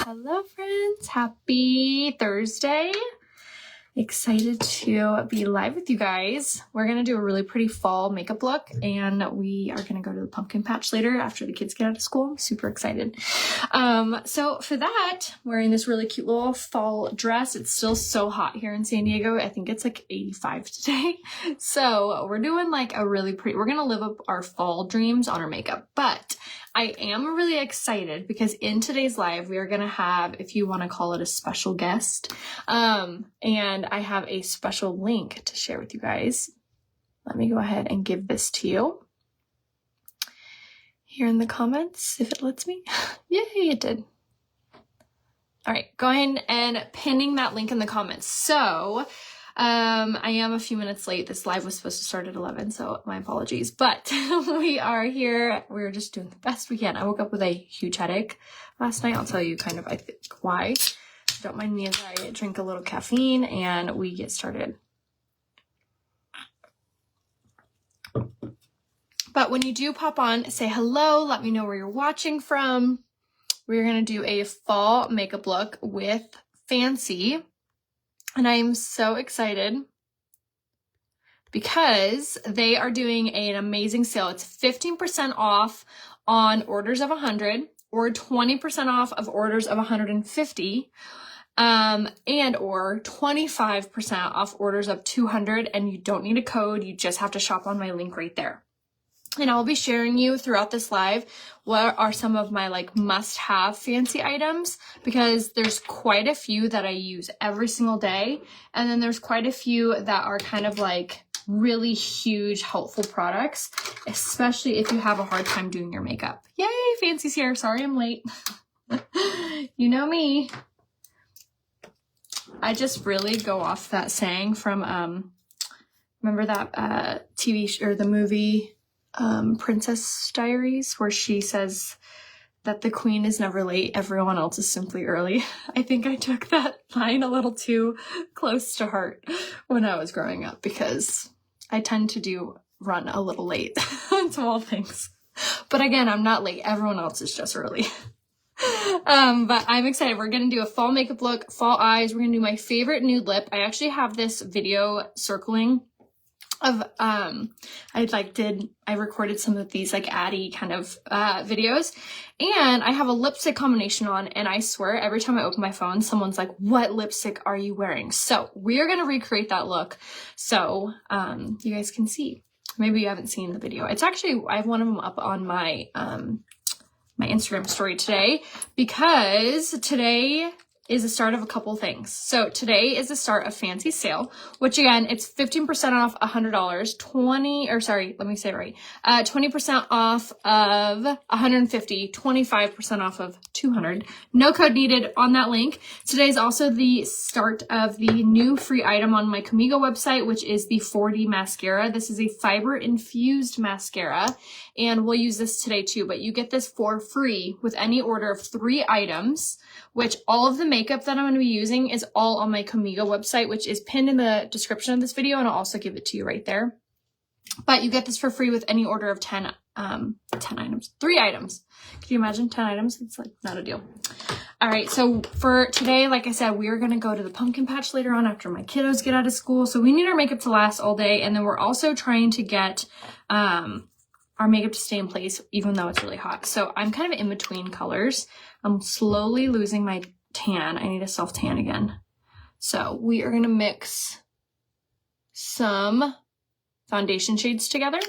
Hello friends, happy Thursday. Excited to be live with you guys. We're gonna do a really pretty fall makeup look and we are gonna go to the pumpkin patch later after the kids get out of school. I'm super excited. So for that, wearing this really cute little fall dress. It's still so hot here in San Diego. I think it's like 85 today. So we're doing like a really pretty, we're gonna live up our fall dreams on our makeup, but I am really excited because in today's live, we are going to have, if you want to call it a special guest, and I have a special link to share with you guys. Let me go ahead and give this to you here in the comments, if it lets me. Yay, it did. All right, go ahead and pinning that link in the comments. So I am a few minutes late. This live was supposed to start at 11, so my apologies. But we are here. We're just doing the best we can. I woke up with a huge headache last night. I'll tell you kind of, I think, why. Don't mind me as I drink a little caffeine and we get started. But when you do pop on, say hello. Let me know where you're watching from. We're going to do a fall makeup look with fancii. And I am so excited because they are doing an amazing sale. It's 15% off on orders of 100 or 20% off of orders of 150 and or 25% off orders of 200. And you don't need a code. You just have to shop on my link right there. And I'll be sharing you throughout this live what are some of my like must-have fancy items, because there's quite a few that I use every single day. And then there's quite a few that are kind of like really huge, helpful products, especially if you have a hard time doing your makeup. Yay, Fancii's here. Sorry I'm late. You know me. I just really go off that saying from, remember that TV or the movie, Princess Diaries, where she says that the queen is never late, everyone else is simply early. I think I took that line a little too close to heart when I was growing up because I tend to run a little late on small things. But again, I'm not late. Everyone else is just early. But I'm excited. We're going to do a fall makeup look, fall eyes. We're going to do my favorite nude lip. I actually have this video circling of, I recorded some of these like Addie kind of, videos, and I have a lipstick combination on, and I swear every time I open my phone, someone's like, what lipstick are you wearing? So we're going to recreate that look. So, you guys can see. Maybe you haven't seen the video. It's actually, I have one of them up on my, my Instagram story today, because today is the start of a couple things. So today is the start of fancii sale, which again, it's 15% off $100, 20% off of 150, 25% off of 200. No code needed on that link. Today is also the start of the new free item on my Comigo website, which is the 4D mascara. This is a fiber infused mascara, and we'll use this today too, but you get this for free with any order of 3 items, which all of the makeup that I'm going to be using is all on my Comigo website, which is pinned in the description of this video, and I'll also give it to you right there. But you get this for free with any order of 3 items. Can you imagine 10 items? It's like not a deal. All right, so for today, like I said, we are going to go to the pumpkin patch later on after my kiddos get out of school. So we need our makeup to last all day, and then we're also trying to get our makeup to stay in place even though it's really hot. So I'm kind of in between colors. I'm slowly losing my tan. I need a self tan again. So we are going to mix some foundation shades together.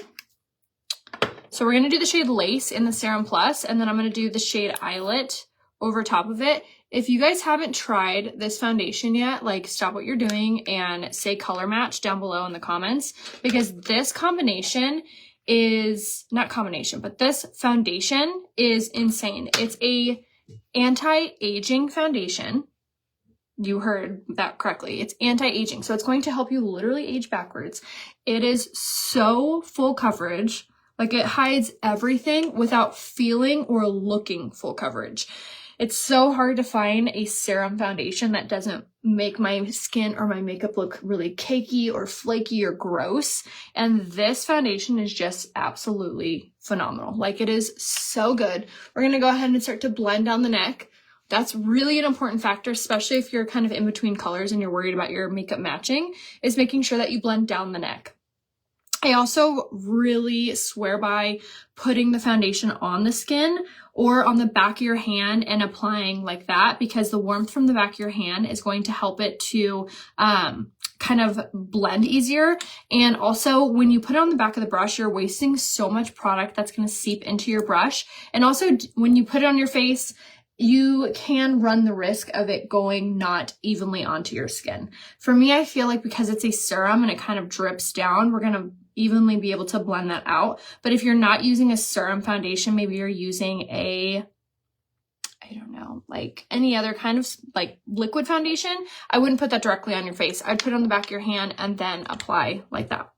So we're going to do the shade Lace in the Serum Plus, and then I'm going to do the shade Eyelet over top of it. If you guys haven't tried this foundation yet, like stop what you're doing and say color match down below in the comments, because this combination is not combination, but this foundation is insane. It's a anti-aging foundation. You heard that correctly. It's anti-aging. So it's going to help you literally age backwards. It is so full coverage. Like it hides everything without feeling or looking full coverage. It's so hard to find a serum foundation that doesn't make my skin or my makeup look really cakey or flaky or gross. And this foundation is just absolutely phenomenal. Like it is so good. We're going to go ahead and start to blend down the neck that's really an important factor, especially if you're kind of in between colors and you're worried about your makeup matching, is making sure that you blend down the neck. I also really swear by putting the foundation on the skin or on the back of your hand and applying like that, because the warmth from the back of your hand is going to help it to kind of blend easier. And also when you put it on the back of the brush, you're wasting so much product that's going to seep into your brush. And also when you put it on your face, you can run the risk of it going not evenly onto your skin. For me, I feel like because it's a serum and it kind of drips down, we're going to evenly be able to blend that out. But if you're not using a serum foundation, maybe you're using a, I don't know, like any other kind of like liquid foundation, I wouldn't put that directly on your face. I'd put it on the back of your hand and then apply like that.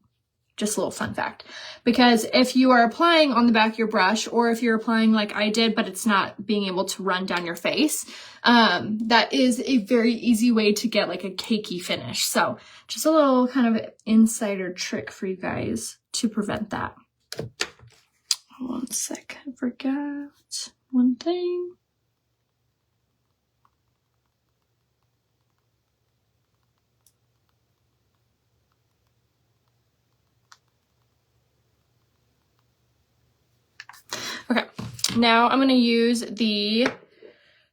Just a little fun fact, because if you are applying on the back of your brush, or if you're applying like I did, but it's not being able to run down your face, that is a very easy way to get like a cakey finish. So just a little kind of insider trick for you guys to prevent that. One sec, I forgot one thing. Okay, now I'm going to use the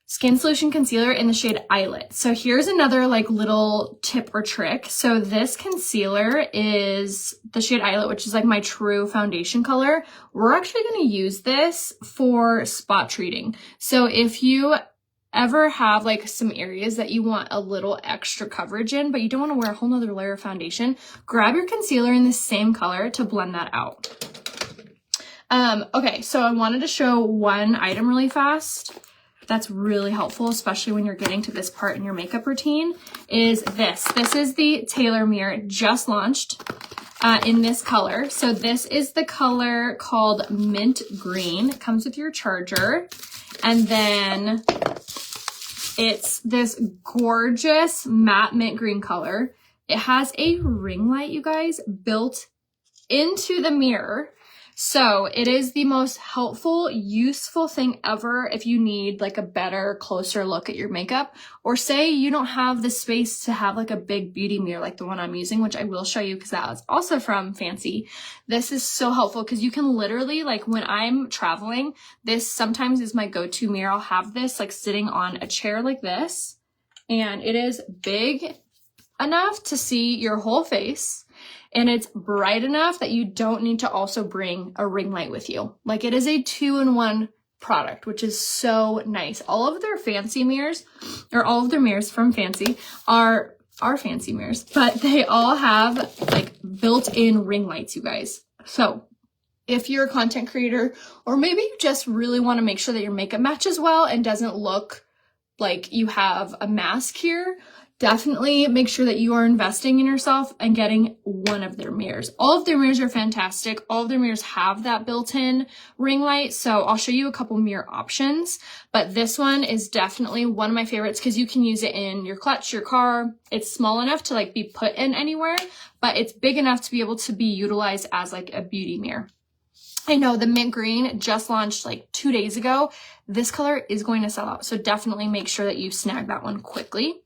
Skin Solution Concealer in the shade Eyelet. So here's another like little tip or trick. So this concealer is the shade Eyelet, which is like my true foundation color. We're actually going to use this for spot treating. So if you ever have like some areas that you want a little extra coverage in, but you don't want to wear a whole nother layer of foundation, grab your concealer in the same color to blend that out. Okay, so I wanted to show one item really fast that's really helpful, especially when you're getting to this part in your makeup routine, is this. This is the Taylor mirror, just launched in this color. So this is the color called Mint Green. It comes with your charger. And then it's this gorgeous matte mint green color. It has a ring light, you guys, built into the mirror. So it is the most helpful, useful thing ever if you need like a better, closer look at your makeup, or say you don't have the space to have like a big beauty mirror like the one I'm using, which I will show you because that was also from fancii. This is so helpful because you can literally, like when I'm traveling, this sometimes is my go-to mirror. I'll have this like sitting on a chair like this, and it is big enough to see your whole face. And it's bright enough that you don't need to also bring a ring light with you. Like it is a 2-in-1 product, which is so nice. All of their fancii mirrors, or all of their mirrors from fancii are fancii mirrors, but they all have like built-in ring lights, you guys. So if you're a content creator, or maybe you just really want to make sure that your makeup matches well and doesn't look like you have a mask here, definitely make sure that you are investing in yourself and getting one of their mirrors. All of their mirrors are fantastic. All of their mirrors have that built-in ring light. So I'll show you a couple mirror options, but this one is definitely one of my favorites because you can use it in your clutch, your car. It's small enough to like be put in anywhere, but it's big enough to be able to be utilized as like a beauty mirror. I know the mint green just launched like 2 days ago. This color is going to sell out. So definitely make sure that you snag that one quickly.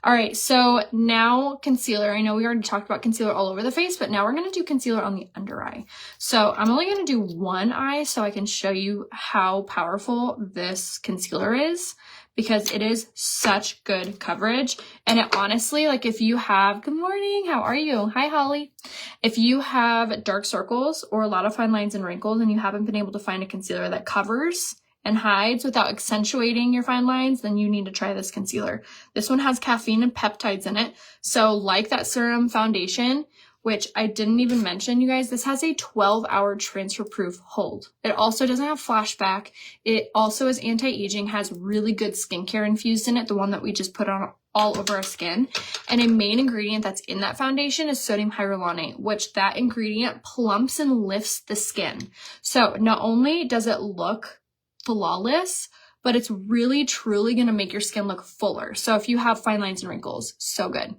All right, so now concealer. I know we already talked about concealer all over the face, but now we're going to do concealer on the under eye. So I'm only going to do one eye so I can show you how powerful this concealer is, because it is such good coverage. And it honestly, like if you have, good morning, how are you? Hi, Holly. If you have dark circles or a lot of fine lines and wrinkles and you haven't been able to find a concealer that covers and hides without accentuating your fine lines, then you need to try this concealer. This one has caffeine and peptides in it. So like that serum foundation, which I didn't even mention, you guys, this has a 12-hour transfer-proof hold. It also doesn't have flashback. It also is anti-aging, has really good skincare infused in it, the one that we just put on all over our skin. And a main ingredient that's in that foundation is sodium hyaluronate, which that ingredient plumps and lifts the skin. So not only does it look flawless, but it's really truly going to make your skin look fuller. So if you have fine lines and wrinkles, so good.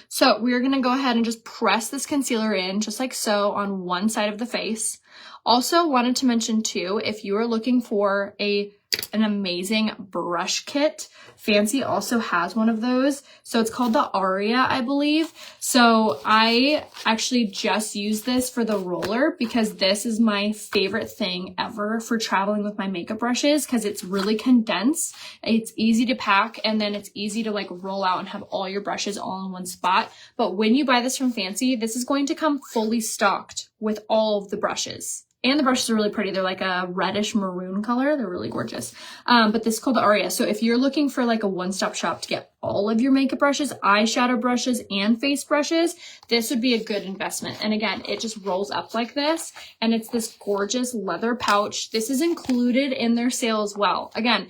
So we're going to go ahead and just press this concealer in just like so on one side of the face. Also wanted to mention too, if you are looking for an amazing brush kit, Fancii also has one of those. So it's called the Aria, I believe. So I actually just use this for the roller because this is my favorite thing ever for traveling with my makeup brushes because it's really condensed. It's easy to pack and then it's easy to like roll out and have all your brushes all in one spot. But when you buy this from Fancii, this is going to come fully stocked with all of the brushes. And the brushes are really pretty. They're like a reddish maroon color. They're really gorgeous. But this is called the Aria. So if you're looking for like a one-stop shop to get all of your makeup brushes, eyeshadow brushes, and face brushes, this would be a good investment. And again, it just rolls up like this. And it's this gorgeous leather pouch. This is included in their sale as well. Again,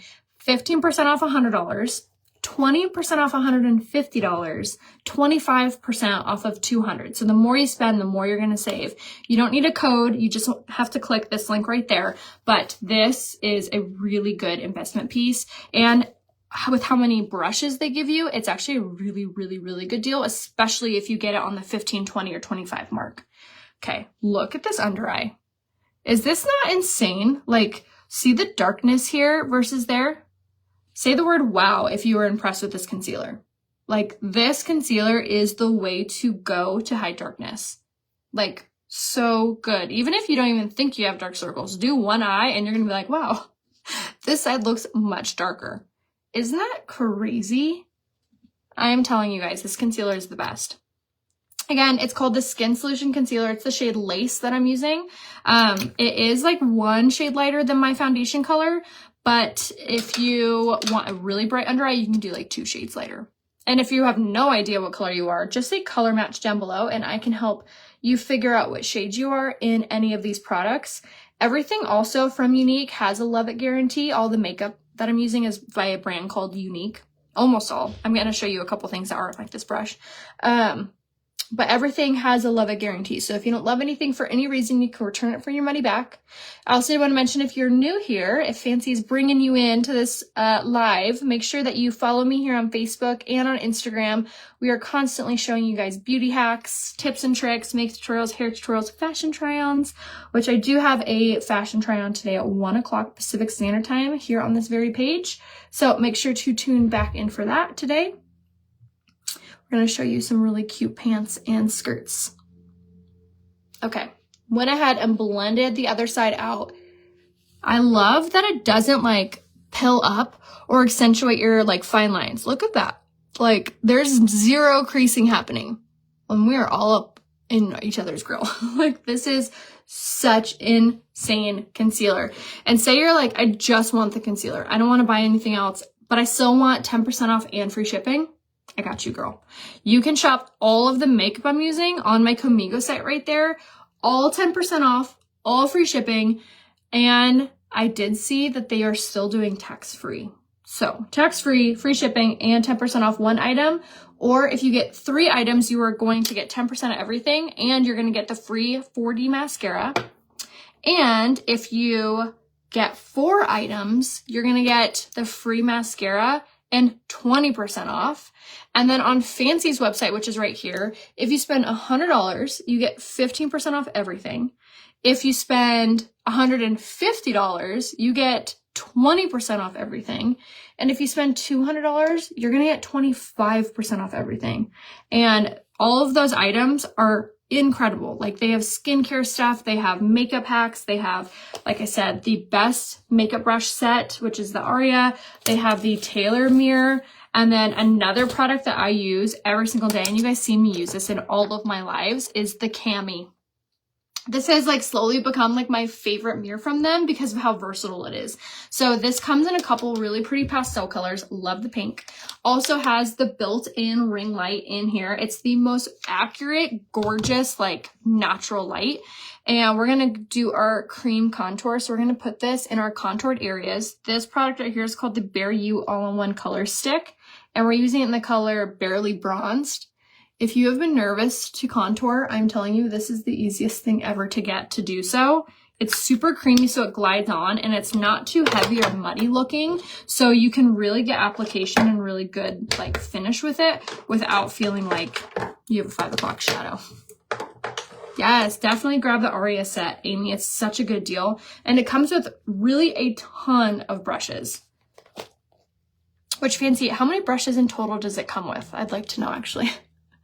15% off $100. 20% off $150, 25% off of $200. So the more you spend, the more you're going to save. You don't need a code. You just have to click this link right there. But this is a really good investment piece. And with how many brushes they give you, it's actually a really, really, really good deal, especially if you get it on the 15, 20, or 25 mark. Okay, look at this under eye. Is this not insane? Like, see the darkness here versus there? Say the word wow if you were impressed with this concealer. Like, this concealer is the way to go to hide darkness. Like, so good. Even if you don't even think you have dark circles, do one eye and you're gonna be like, wow, this side looks much darker. Isn't that crazy? I am telling you guys, this concealer is the best. Again, it's called the Skin Solution Concealer. It's the shade Lace that I'm using. It is like one shade lighter than my foundation color, but if you want a really bright under eye, you can do like 2 shades lighter. And if you have no idea what color you are, just say color match down below and I can help you figure out what shade you are in any of these products. Everything also from Younique has a love it guarantee. All the makeup that I'm using is by a brand called Younique. Almost all. I'm going to show you a couple things that aren't like this brush. But everything has a love it guarantee. So if you don't love anything for any reason, you can return it for your money back. I also want to mention, if you're new here, if Fancii is bringing you into this live, make sure that you follow me here on Facebook and on Instagram. We are constantly showing you guys beauty hacks, tips and tricks, makeup tutorials, hair tutorials, fashion try-ons, which I do have a fashion try-on today at 1 o'clock Pacific Standard Time here on this very page. So make sure to tune back in for that today. We're going to show you some really cute pants and skirts. Okay, went ahead and blended the other side out. I love that it doesn't like pill up or accentuate your like fine lines. Look at that. Like, there's zero creasing happening when we are all up in each other's grill. Like, this is such insane concealer. And say you're like, I just want the concealer. I don't want to buy anything else, but I still want 10% off and free shipping. I got you, girl. You can shop all of the makeup I'm using on my Comigo site right there. All 10% off, all free shipping. And I did see that they are still doing tax-free. So tax-free, free shipping, and 10% off one item. Or if you get 3 items, you are going to get 10% of everything. And you're going to get the free 4D mascara. And if you get 4 items, you're going to get the free mascara and 20% off. And then on Fancii's website, which is right here, if you spend $100, you get 15% off everything. If you spend $150, you get 20% off everything. And if you spend $200, you're going to get 25% off everything. And all of those items are incredible. Like, they have skincare stuff, they have makeup hacks, they have, like I said, the best makeup brush set, which is the Aria. They have the Taylor mirror. And then another product that I use every single day, and you guys see me use this in all of my lives, is the Cami. This has like slowly become like my favorite mirror from them because of how versatile it is. So this comes in a couple really pretty pastel colors. Love the pink. Also has the built-in ring light in here. It's the most accurate, gorgeous, like natural light. And we're going to do our cream contour. So we're going to put this in our contoured areas. This product right here is called the Bare You All-in-One Color Stick. And we're using it in the color Barely Bronzed. If you have been nervous to contour, I'm telling you, this is the easiest thing ever to get to do so. It's super creamy, so it glides on, and it's not too heavy or muddy looking. So you can really get application and really good like finish with it without feeling like you have a 5 o'clock shadow. Yes, definitely grab the Aria set, Amy. It's such a good deal. And it comes with really a ton of brushes. Which, Fancy, how many brushes in total does it come with? I'd like to know, actually.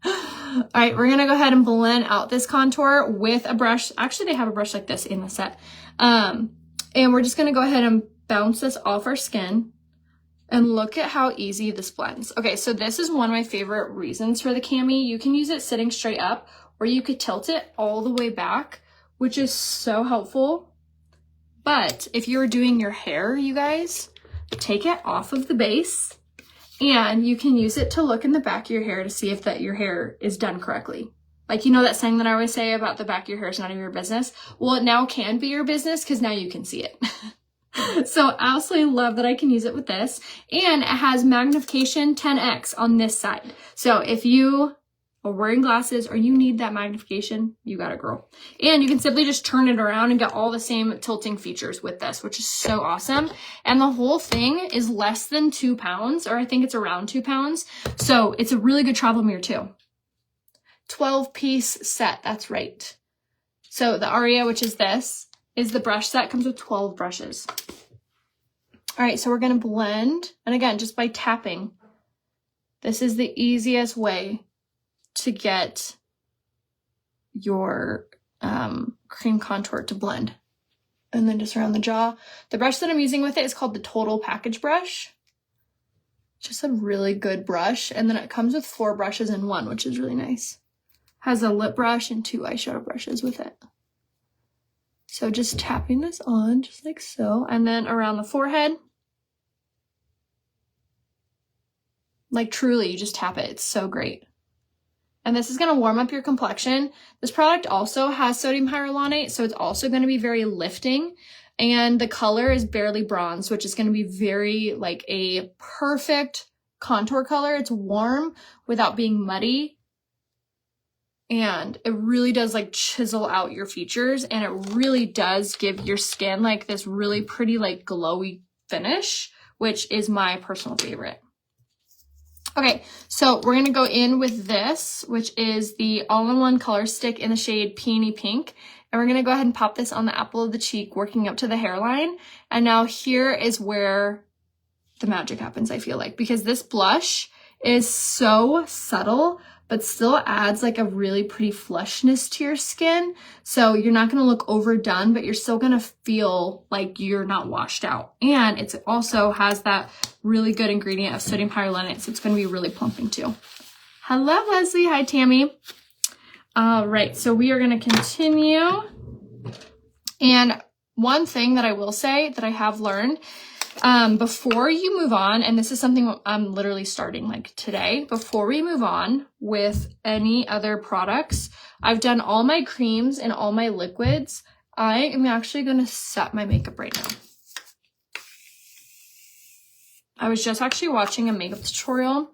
All right, we're going to go ahead and blend out this contour with a brush. Actually, they have a brush like this in the set. And we're just going to go ahead and bounce this off our skin. And look at how easy this blends. Okay, so this is one of my favorite reasons for the cami. You can use it sitting straight up, or you could tilt it all the way back, which is so helpful. But if you were doing your hair, you guys, take it off of the base, and you can use it to look in the back of your hair to see if that your hair is done correctly. Like, you know that saying that I always say about the back of your hair is none of your business? Well, it now can be your business because now you can see it. So I absolutely love that I can use it with this. And it has magnification 10x on this side. So if you are wearing glasses or you need that magnification, you got it, girl. And you can simply just turn it around and get all the same tilting features with this, which is so awesome. And the whole thing is less than 2 pounds, or I think it's around 2 pounds. So it's a really good travel mirror too. 12-piece set, that's right. So the Aria, which is this, is the brush set. Comes with 12 brushes. All right, so we're going to blend. And again, just by tapping, this is the easiest way to get your cream contour to blend. And then just around the jaw. The brush that I'm using with it is called the Total Package Brush. Just a really good brush. And then it comes with 4 brushes in one, which is really nice. Has a lip brush and 2 eyeshadow brushes with it. So just tapping this on, just like so. And then around the forehead. Like, truly, you just tap it. It's so great. And this is going to warm up your complexion. This product also has sodium hyaluronate, so it's also going to be very lifting. And the color is barely bronze, which is going to be very, like, a perfect contour color. It's warm without being muddy. And it really does, like, chisel out your features, and it really does give your skin like this really pretty, like, glowy finish, which is my personal favorite. Okay, so we're going to go in with this, which is the all-in-one color stick in the shade Peony Pink. And we're going to go ahead and pop this on the apple of the cheek, working up to the hairline. And now here is where the magic happens, I feel like, because this blush is so subtle, but still adds like a really pretty fleshness to your skin. So you're not going to look overdone, but you're still going to feel like you're not washed out. And it also has that really good ingredient of sodium hyaluronate, so it's going to be really plumping too. Hello, Leslie. Hi, Tammy. All right, so we are going to continue. And one thing that I will say that I have learned, before you move on, and this is something I'm literally starting like today, before we move on with any other products, I've done all my creams and all my liquids. I am actually going to set my makeup right now. I was just actually watching a makeup tutorial,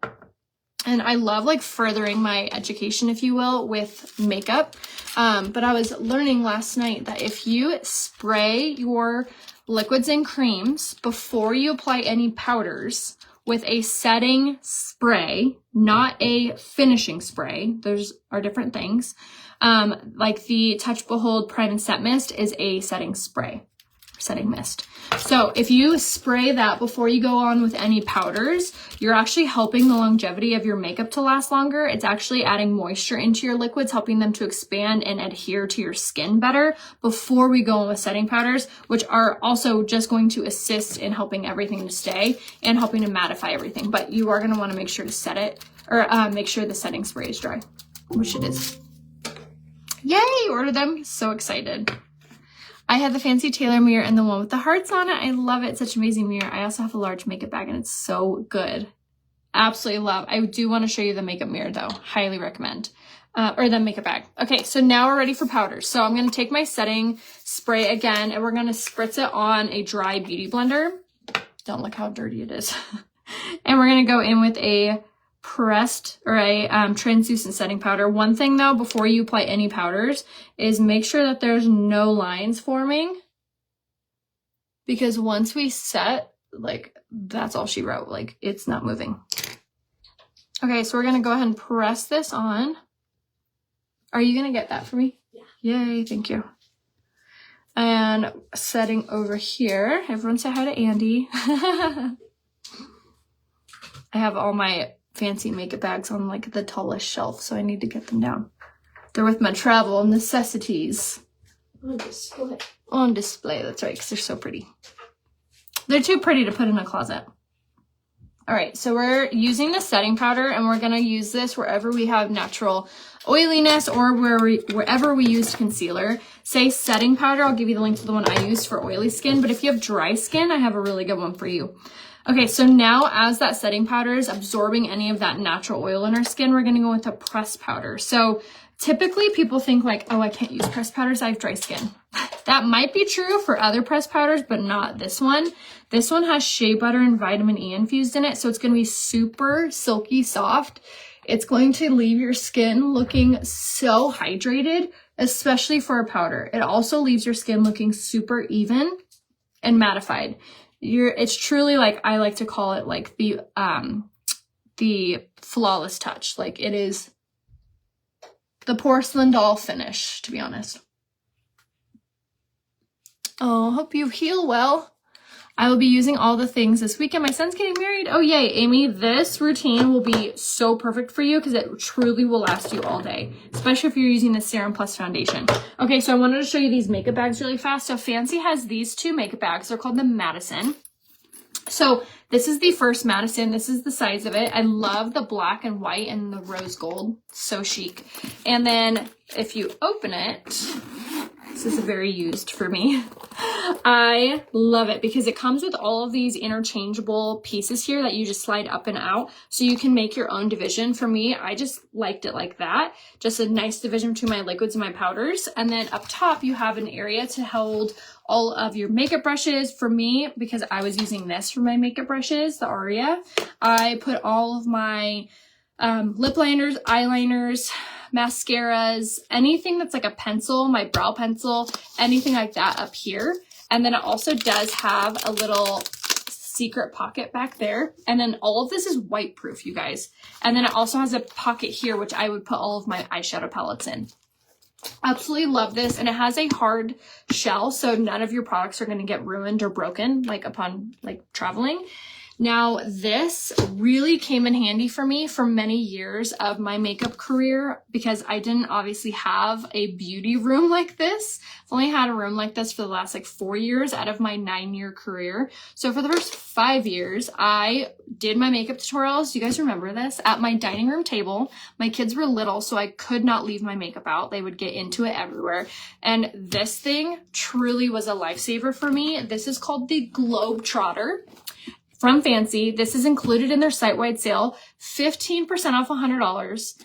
and I love like furthering my education, if you will, with makeup. But I was learning last night that if you spray your liquids and creams before you apply any powders with a setting spray, not a finishing spray, those are different things. Like the Touch Behold Prime and Set Mist is a setting spray, setting mist. So if you spray that before you go on with any powders, you're actually helping the longevity of your makeup to last longer. It's actually adding moisture into your liquids, helping them to expand and adhere to your skin better before we go on with setting powders, which are also just going to assist in helping everything to stay and helping to mattify everything. But you are going to want to make sure to set it, or make sure the setting spray is dry, which it is. Yay, ordered them. So excited. I have the fancy Taylor mirror and the one with the hearts on it. I love it. Such an amazing mirror. I also have a large makeup bag and it's so good. Absolutely love. I do want to show you the makeup mirror though. Highly recommend. Or the makeup bag. Okay, so now we're ready for powders. So I'm going to take my setting spray again and we're going to spritz it on a dry beauty blender. Don't look how dirty it is. And we're going to go in with a pressed or a translucent setting powder. One thing though, before you apply any powders, is make sure that there's no lines forming, because once we set, like, that's all she wrote. Like, it's not moving. Okay, so we're gonna go ahead and press this on. Are you gonna get that for me? Yeah. Yay, thank you. And setting over here, everyone say hi to Andy. I have all my fancy makeup bags on like the tallest shelf, so I need to get them down. They're with my travel necessities. On display. On display, that's right, because they're so pretty. They're too pretty to put in a closet. All right, so we're using the setting powder, and we're gonna use this wherever we have natural oiliness or wherever we used concealer. Say setting powder, I'll give you the link to the one I used for oily skin, but if you have dry skin, I have a really good one for you. Okay, so now as that setting powder is absorbing any of that natural oil in our skin, we're gonna go with a pressed powder. So typically people think like, oh, I can't use pressed powders, I have dry skin. That might be true for other pressed powders, but not this one. This one has shea butter and vitamin E infused in it, so it's going to be super silky soft. It's going to leave your skin looking so hydrated, especially for a powder. It also leaves your skin looking super even and mattified. It's truly like, I like to call it like the flawless touch. Like it is the porcelain doll finish, to be honest. Oh, hope you heal well. I will be using all the things this weekend. My son's getting married. Oh, yay, Amy. This routine will be so perfect for you because it truly will last you all day, especially if you're using the Serum Plus foundation. Okay, so I wanted to show you these makeup bags really fast. So Fancy has these two makeup bags. They're called the Madison. So this is the first Madison. This is the size of it. I love the black and white and the rose gold. So chic. And then if you open it, this is very used for me. I love it because it comes with all of these interchangeable pieces here that you just slide up and out. So you can make your own division. For me, I just liked it like that. Just a nice division between my liquids and my powders. And then up top, you have an area to hold all of your makeup brushes. For me, because I was using this for my makeup brushes, the Aria, I put all of my lip liners, eyeliners, mascaras, anything that's like a pencil, my brow pencil, anything like that up here. And then it also does have a little secret pocket back there. And then all of this is white proof, you guys. And then it also has a pocket here, which I would put all of my eyeshadow palettes in. Absolutely love this. And it has a hard shell, so none of your products are going to get ruined or broken like upon like traveling. Now, this really came in handy for me for many years of my makeup career because I didn't obviously have a beauty room like this. I've only had a room like this for the last like 4 years out of my 9-year career. So for the first 5 years, I did my makeup tutorials. Do you guys remember this? At my dining room table. My kids were little, so I could not leave my makeup out. They would get into it everywhere. And this thing truly was a lifesaver for me. This is called the Globetrotter from Fancy. This is included in their site-wide sale. 15% off $100,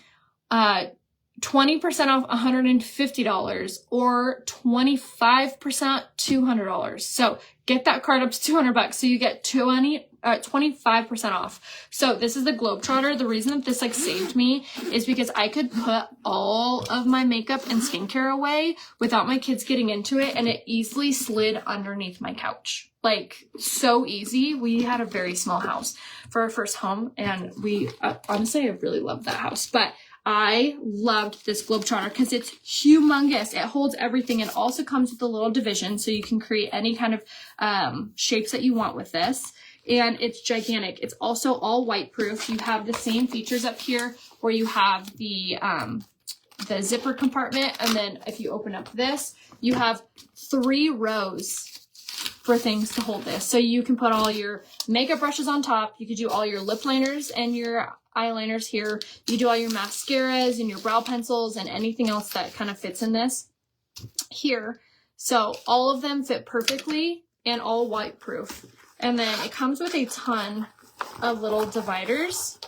20% off $150, or 25% $200. So get that card up to $200. So you get 25% off. So this is the Globetrotter. The reason that this like saved me is because I could put all of my makeup and skincare away without my kids getting into it, and it easily slid underneath my couch. Like so easy. We had a very small house for our first home, and we honestly, I really loved that house, but I loved this Globetrotter because it's humongous. It holds everything. It also comes with a little division, so you can create any kind of shapes that you want with this. And it's gigantic. It's also all white proof. You have the same features up here where you have the zipper compartment. And then if you open up this, you have 3 rows for things to hold this. So you can put all your makeup brushes on top. You could do all your lip liners and your eyeliners here. You do all your mascaras and your brow pencils and anything else that kind of fits in this here. So all of them fit perfectly and all white proof. And then it comes with a ton of little dividers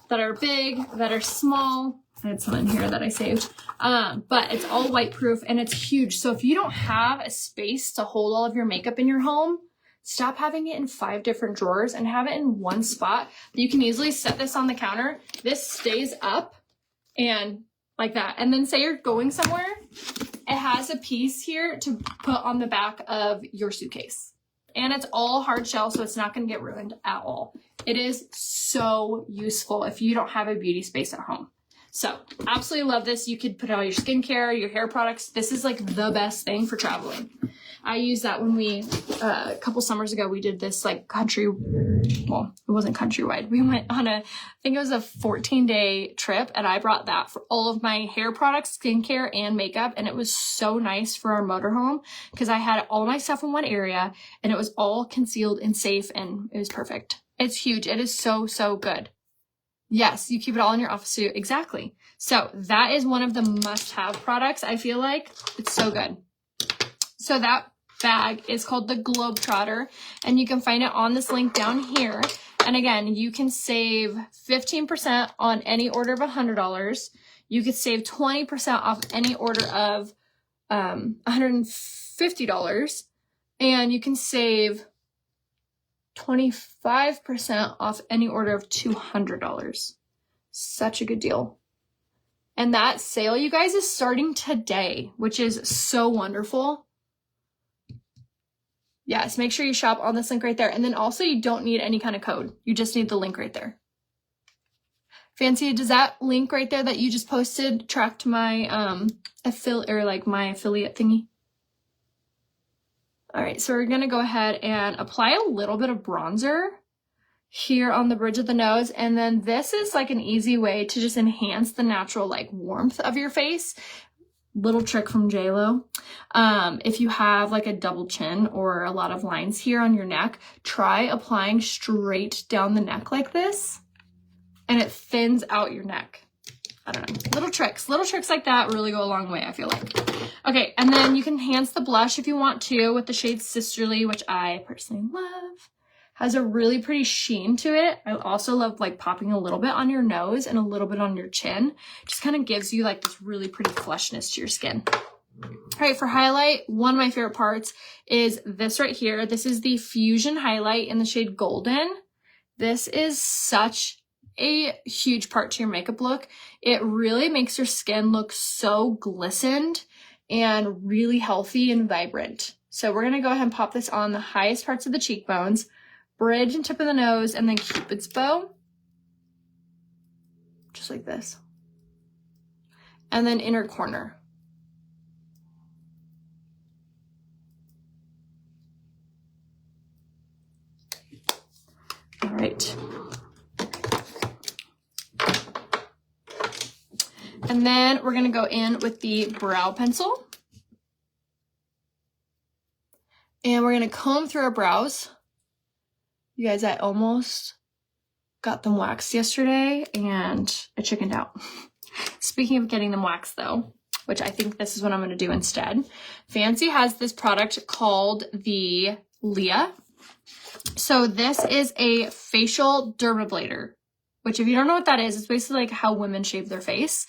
that are big, that are small. I had some in here that I saved. But it's all white proof and it's huge. So if you don't have a space to hold all of your makeup in your home, stop having it in 5 different drawers and have it in one spot. You can easily set this on the counter. This stays up and like that. And then say you're going somewhere, it has a piece here to put on the back of your suitcase. And it's all hard shell, so it's not going to get ruined at all. It is so useful if you don't have a beauty space at home. So absolutely love this. You could put all your skincare, your hair products. This is like the best thing for traveling. I used that when we, a couple summers ago, we did this like well, it wasn't countrywide. We went on I think it was a 14-day trip, and I brought that for all of my hair products, skincare, and makeup. And it was so nice for our motorhome because I had all my stuff in one area and it was all concealed and safe, and it was perfect. It's huge. It is so, so good. Yes, you keep it all in your office too. Exactly. So that is one of the must-have products. I feel like it's so good. So that bag is called the Globetrotter, and you can find it on this link down here. And again, you can save 15% on any order of $100. You could save 20% off any order of $150, and you can save 25% off any order of $200. Such a good deal. And that sale, you guys, is starting today, which is so wonderful. Yes, make sure you shop on this link right there. And then also you don't need any kind of code. You just need the link right there. Fancy, does that link right there that you just posted track to my my affiliate thingy? All right, so we're gonna go ahead and apply a little bit of bronzer here on the bridge of the nose. And then this is like an easy way to just enhance the natural like warmth of your face. Little trick from JLo. If you have like a double chin or a lot of lines here on your neck, try applying straight down the neck like this, and it thins out your neck. I don't know. Little tricks like that really go a long way, I feel like. Okay, and then you can enhance the blush if you want to with the shade Sisterly, which I personally love. Has a really pretty sheen to it. I also love like popping a little bit on your nose and a little bit on your chin. Just kind of gives you like this really pretty flushness to your skin. All right, for highlight, one of my favorite parts is this right here. This is the Fusion Highlight in the shade Golden. This is such a huge part to your makeup look. It really makes your skin look so glistened and really healthy and vibrant. So we're gonna go ahead and pop this on the highest parts of the cheekbones, bridge and tip of the nose, and then Cupid's bow. Just like this. And then inner corner. All right. And then we're gonna go in with the brow pencil. And we're gonna comb through our brows. You guys, I almost got them waxed yesterday and I chickened out. Speaking of getting them waxed though, which I think this is what I'm gonna do instead. Fancii has this product called the Leah. So this is a facial dermablader, which if you don't know what that is, it's basically like how women shave their face.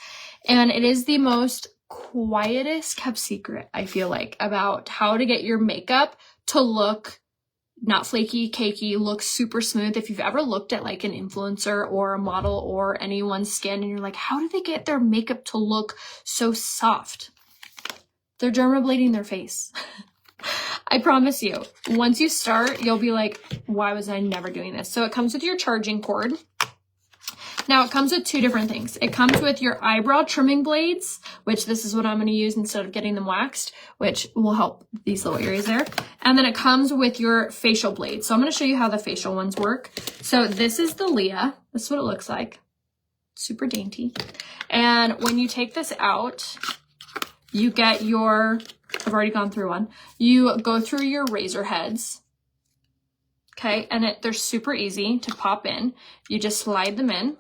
And it is the most quietest kept secret, I feel like, about how to get your makeup to look not flaky, cakey, look super smooth. If you've ever looked at like an influencer or a model or anyone's skin and you're like, how do they get their makeup to look so soft? They're dermablading their face. I promise you, once you start, you'll be like, why was I never doing this? So it comes with your charging cord. Now it comes with two different things. It comes with your eyebrow trimming blades, which this is what I'm going to use instead of getting them waxed, which will help these little areas there. And then it comes with your facial blades. So I'm going to show you how the facial ones work. So this is the Leah. This is what it looks like. Super dainty. And when you take this out, you get your, I've already gone through one. You go through your razor heads. Okay, and they're super easy to pop in. You just slide them in,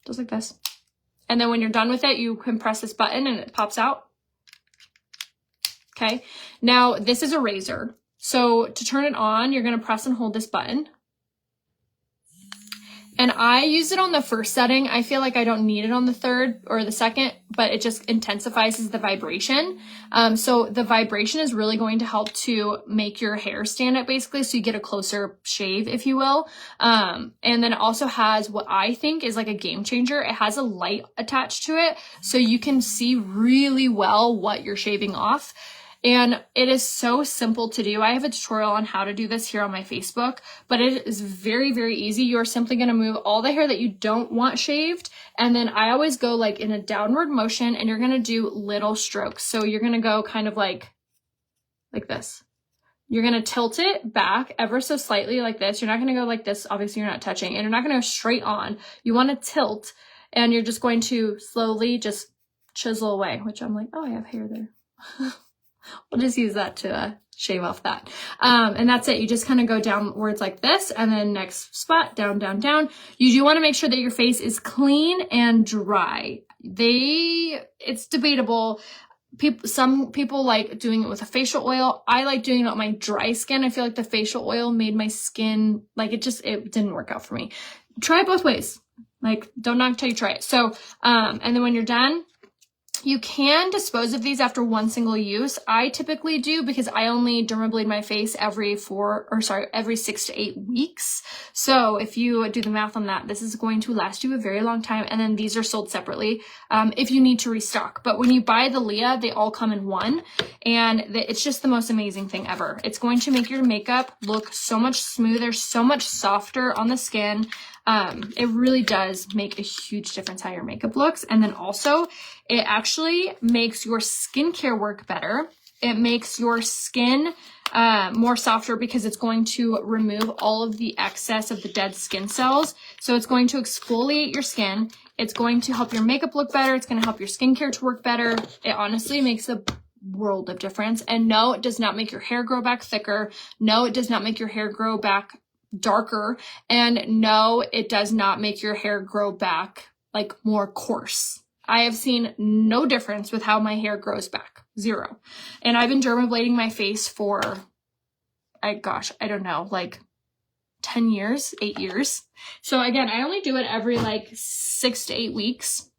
just like this. And then when you're done with it, you can press this button and it pops out. Okay, now this is a razor. So to turn it on, you're gonna press and hold this button. And I use it on the first setting. I feel like I don't need it on the third or the second, but it just intensifies the vibration. So the vibration is really going to help to make your hair stand up basically, so you get a closer shave, if you will. And then it also has what I think is like a game changer. It has a light attached to it, so you can see really well what you're shaving off. And it is so simple to do. I have a tutorial on how to do this here on my Facebook, but it is very, very easy. You're simply going to move all the hair that you don't want shaved. And then I always go like in a downward motion, and you're going to do little strokes. So you're going to go kind of like this. You're going to tilt it back ever so slightly like this. You're not going to go like this. Obviously, you're not touching, and you're not going to go straight on. You want to tilt, and you're just going to slowly just chisel away, which I'm like, oh, I have hair there. We'll just use that to shave off that. And that's it. You just kind of go downwards like this, and then next spot, down, down, down. You do want to make sure that your face is clean and dry. It's debatable. Some people like doing it with a facial oil. I like doing it on my dry skin. I feel like the facial oil made my skin, like it didn't work out for me. Try it both ways. Like, don't knock till you try it. So, and then when you're done, you can dispose of these after one single use. I typically do because I only dermablade my face every 6 to 8 weeks. So if you do the math on that, this is going to last you a very long time. And then these are sold separately if you need to restock. But when you buy the Leah, they all come in one. And it's just the most amazing thing ever. It's going to make your makeup look so much smoother, so much softer on the skin. It really does make a huge difference how your makeup looks. And then also, it actually makes your skincare work better. It makes your skin more softer because it's going to remove all of the excess of the dead skin cells. So it's going to exfoliate your skin. It's going to help your makeup look better. It's going to help your skincare to work better. It honestly makes a world of difference. And no, it does not make your hair grow back thicker. No, it does not make your hair grow back darker. And no, it does not make your hair grow back like more coarse. I have seen no difference with how my hair grows back. Zero. And I've been dermablading my face for, I don't know, like 10 years, 8 years. So again, I only do it every like 6 to 8 weeks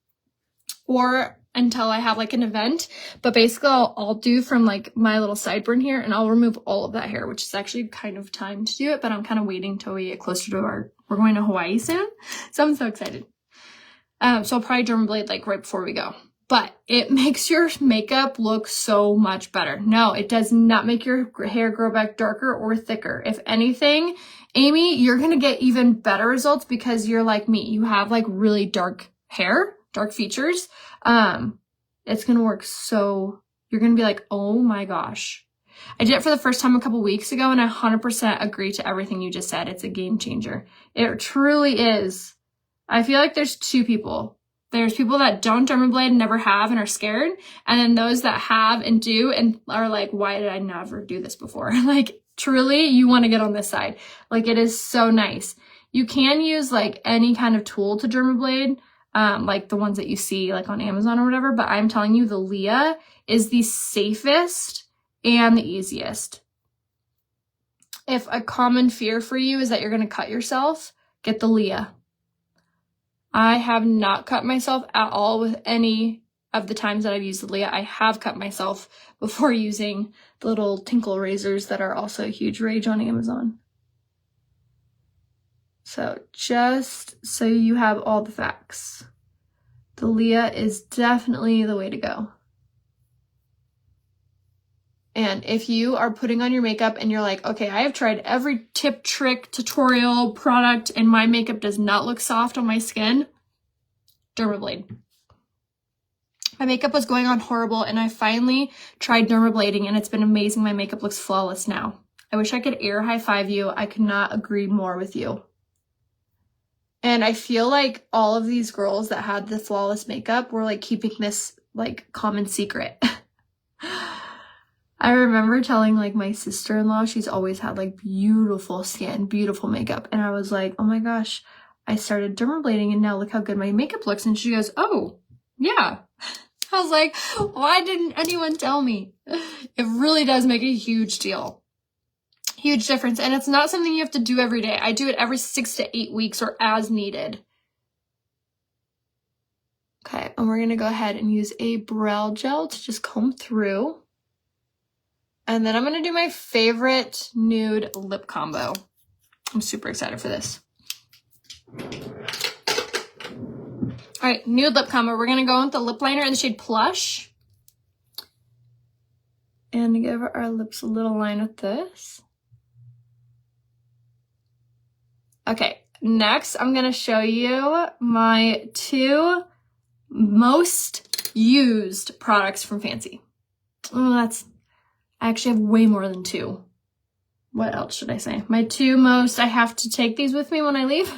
or until I have like an event. But basically I'll do from like my little sideburn here, and I'll remove all of that hair, which is actually kind of time to do it, but I'm kind of waiting till we get closer to we're going to Hawaii soon. So I'm so excited. So I'll probably dermablade like right before we go. But it makes your makeup look so much better. No, it does not make your hair grow back darker or thicker. If anything, Amy, you're going to get even better results because you're like me. You have like really dark hair, dark features. It's going to work so, you're going to be like, oh my gosh. I did it for the first time a couple weeks ago, and I 100% agree to everything you just said. It's a game changer. It truly is. I feel like there's two people. There's people that don't dermablade and never have and are scared. And then those that have and do and are like, why did I never do this before? Like, truly, you want to get on this side. Like, it is so nice. You can use like any kind of tool to dermablade, like the ones that you see like on Amazon or whatever. But I'm telling you, the Leah is the safest and the easiest. If a common fear for you is that you're going to cut yourself, get the Leah. I have not cut myself at all with any of the times that I've used the Leah. I have cut myself before using the little tinkle razors that are also a huge rage on Amazon. So just so you have all the facts, the Leah is definitely the way to go. And if you are putting on your makeup and you're like, okay, I have tried every tip, trick, tutorial, product, and my makeup does not look soft on my skin, dermablade. My makeup was going on horrible, and I finally tried dermablading, and it's been amazing. My makeup looks flawless now. I wish I could air high five you. I could not agree more with you. And I feel like all of these girls that had the flawless makeup were like keeping this like common secret. I remember telling like my sister-in-law, she's always had like beautiful skin, beautiful makeup. And I was like, oh my gosh, I started dermablading and now look how good my makeup looks. And she goes, oh, yeah. I was like, why didn't anyone tell me? It really does make a huge deal. Huge difference. And it's not something you have to do every day. I do it every 6 to 8 weeks or as needed. Okay, and we're going to go ahead and use a brow gel to just comb through. And then I'm going to do my favorite nude lip combo. I'm super excited for this. All right, nude lip combo. We're going to go with the lip liner in the shade Plush. And And give our lips a little line with this. Okay, next I'm gonna show you my 2 most used products from fancii. Oh, I actually have way more than 2. What else should I say? My 2 most, I have to take these with me when I leave.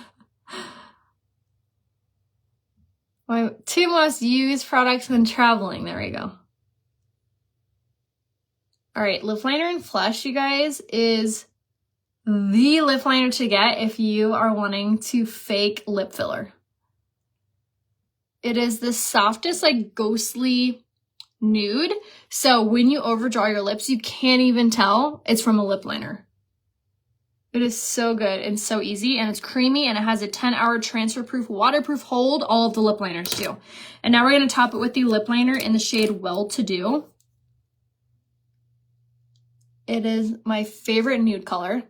My 2 most used products when traveling. There we go. All right, lip liner in Flush, you guys, is the lip liner to get if you are wanting to fake lip filler. It is the softest, like ghostly nude. So when you overdraw your lips, you can't even tell it's from a lip liner. It is so good and so easy, and it's creamy, and it has a 10-hour transfer-proof, waterproof hold. All of the lip liners do. And now we're going to top it with the lip liner in the shade Well To Do. It is my favorite nude color.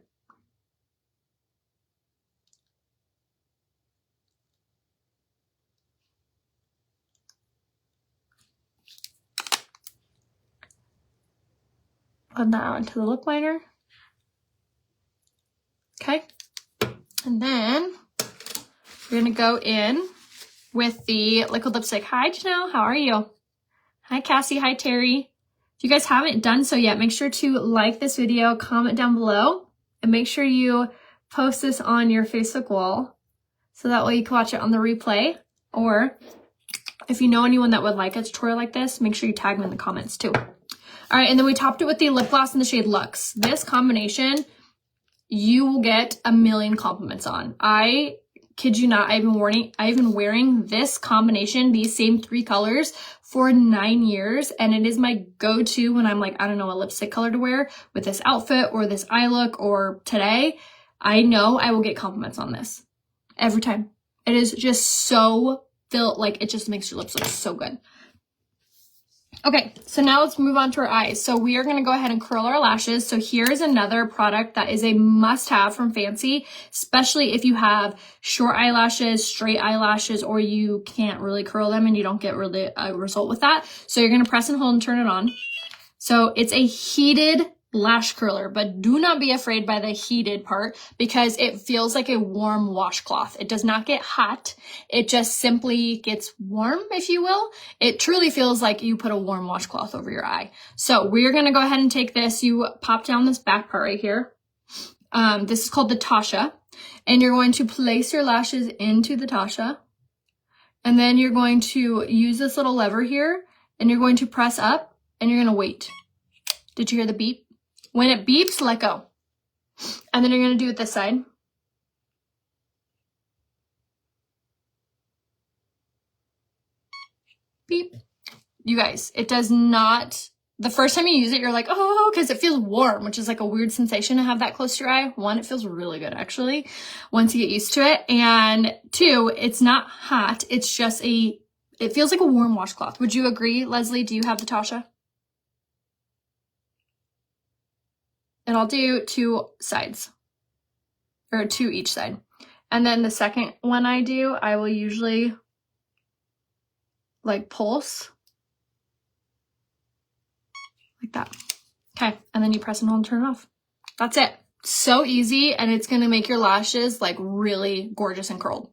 Put that onto the lip liner. Okay. And then we're going to go in with the liquid lipstick. Hi, Janelle. How are you? Hi, Cassie. Hi, Terry. If you guys haven't done so yet, make sure to like this video, comment down below, and make sure you post this on your Facebook wall so that way you can watch it on the replay. Or if you know anyone that would like a tutorial like this, make sure you tag them in the comments too. All right, and then we topped it with the lip gloss in the shade Luxe. This combination, you will get a million compliments on. I kid you not, I've been wearing this combination, these same 3 colors, for 9 years, and it is my go-to when I'm like, I don't know, a lipstick color to wear with this outfit or this eye look or today. I know I will get compliments on this every time. It is just so like it just makes your lips look so good. Okay, so now let's move on to our eyes. So we are going to go ahead and curl our lashes. So here's another product that is a must-have from fancii, especially if you have short eyelashes, straight eyelashes, or you can't really curl them and you don't get really a result with that. So you're going to press and hold and turn it on. So it's a heated lash curler, but do not be afraid by the heated part because it feels like a warm washcloth. It does not get hot. It just simply gets warm, if you will. It truly feels like you put a warm washcloth over your eye. So we're going to go ahead and take this. You pop down this back part right here. This is called the Tasha, and you're going to place your lashes into the Tasha, and then you're going to use this little lever here, and you're going to press up, and you're going to wait. Did you hear the beep? When it beeps, let go. And then you're going to do it this side. Beep. You guys, it does not, the first time you use it, you're like, oh, because it feels warm, which is like a weird sensation to have that close to your eye. 1, it feels really good, actually, once you get used to it. And 2, it's not hot. It's just it feels like a warm washcloth. Would you agree, Leslie? Do you have the Tasha? And I'll do 2 sides, or 2 each side. And then the second one I do, I will usually like pulse like that. Okay, and then you press and hold and turn it off. That's it. So easy, and it's gonna make your lashes like really gorgeous and curled.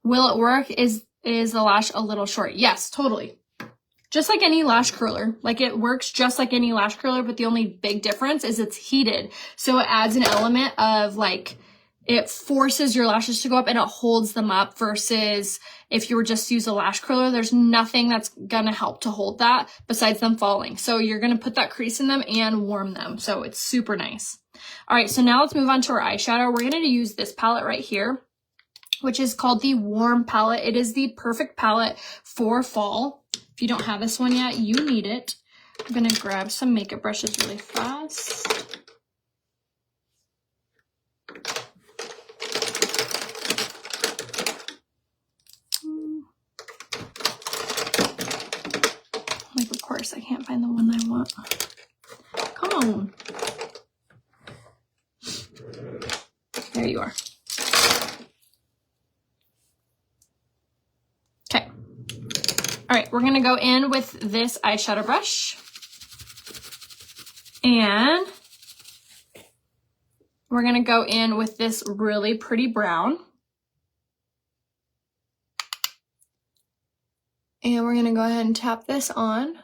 Will it work? Is the lash a little short? Yes, totally. Just like any lash curler. Like it works just like any lash curler, but the only big difference is it's heated. So it adds an element of like, it forces your lashes to go up and it holds them up versus if you were just to use a lash curler, there's nothing that's gonna help to hold that besides them falling. So you're gonna put that crease in them and warm them. So it's super nice. All right, so now let's move on to our eyeshadow. We're gonna use this palette right here, which is called the Warm palette. It is the perfect palette for fall. If you don't have this one yet, you need it. I'm gonna grab some makeup brushes really fast. Like, of course, I can't find the one I want. Come on. There you are. Okay. All right, we're gonna go in with this eyeshadow brush. And we're gonna go in with this really pretty brown. And we're gonna go ahead and tap this on.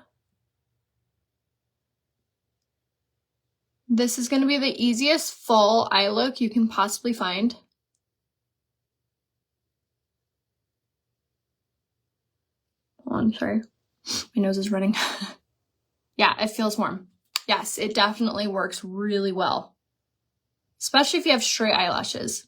This is gonna be the easiest fall eye look you can possibly find. Hold on, sorry. My nose is running. Yeah, it feels warm. Yes, it definitely works really well, especially if you have straight eyelashes.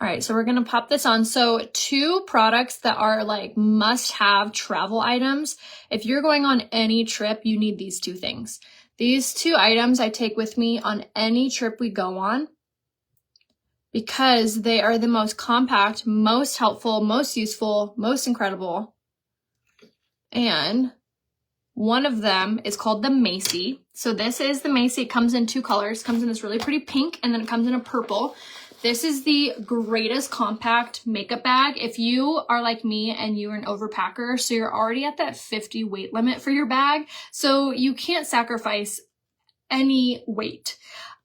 All right, so we're gonna pop this on. So 2 products that are like must-have travel items. If you're going on any trip, you need these 2 things. These 2 items I take with me on any trip we go on because they are the most compact, most helpful, most useful, most incredible. And one of them is called the Macy. So this is the Macy. It comes in 2 colors. It comes in this really pretty pink, and then it comes in a purple. This is the greatest compact makeup bag. If you are like me and you're an overpacker, so you're already at that 50 weight limit for your bag, so you can't sacrifice any weight.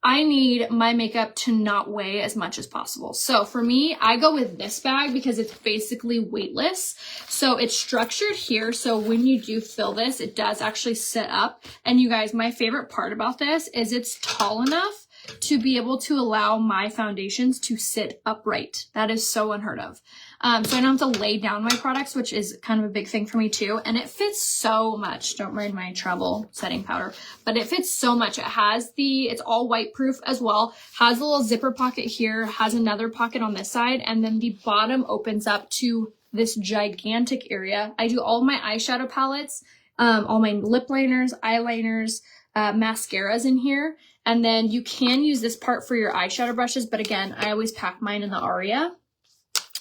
I need my makeup to not weigh as much as possible. So for me, I go with this bag because it's basically weightless. So it's structured here. So when you do fill this, it does actually sit up. And you guys, my favorite part about this is it's tall enough to be able to allow my foundations to sit upright. That is so unheard of. So I don't have to lay down my products, which is kind of a big thing for me too. And it fits so much. Don't mind my travel setting powder, but it fits so much. It's all white proof as well. Has a little zipper pocket here, has another pocket on this side, and then the bottom opens up to this gigantic area. I do all my eyeshadow palettes, all my lip liners, eyeliners, mascaras in here. And then you can use this part for your eyeshadow brushes, but again, I always pack mine in the Aria.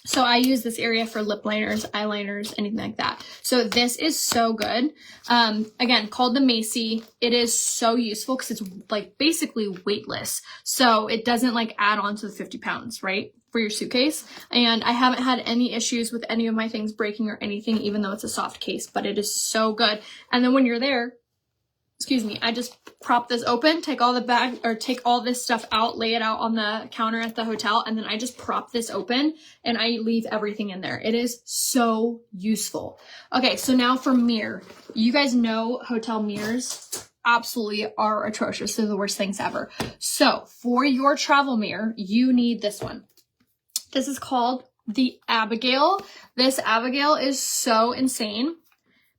So I use this area for lip liners, eyeliners, anything like that. So this is so good. Again, called the Macy. It is so useful because it's like basically weightless. So it doesn't like add on to the 50 pounds, right? For your suitcase. And I haven't had any issues with any of my things breaking or anything, even though it's a soft case, but it is so good. And then when you're there, excuse me, I just prop this open, take all this stuff out, lay it out on the counter at the hotel, and then I just prop this open and I leave everything in there. It is so useful. Okay, so now for mirror. You guys know hotel mirrors absolutely are atrocious. They're the worst things ever. So for your travel mirror, you need this one. This is called the Abigail. This Abigail is so insane